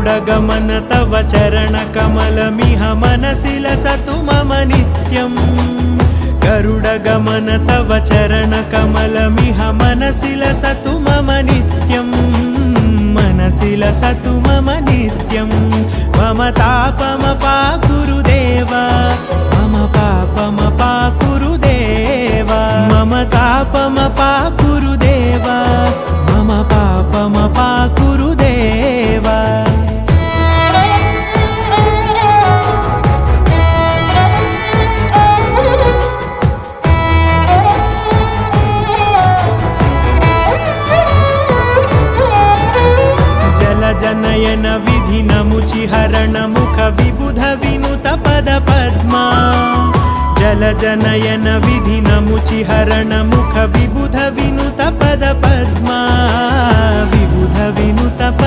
गरुडगमन तव चरणकमलमिह मनसि लसतु मम नित्यम् गरुडगमन तव चरणकमलमिह मनसि लसतु मम नित्यम् मनसि लसतु मम नित्यं मम तापमपाकुरु देवा मम पापमपाकुरु देवा मम तापमपाकुरु देवा मम पापमपाकुरु देवा जनयन विधि नमुचिहरण मुख विबुध विनुत पद पद्मा जल जनयन विधि नमुचिहरण मुख विबुध विनुत पद पद्मा विबुध विनुत पद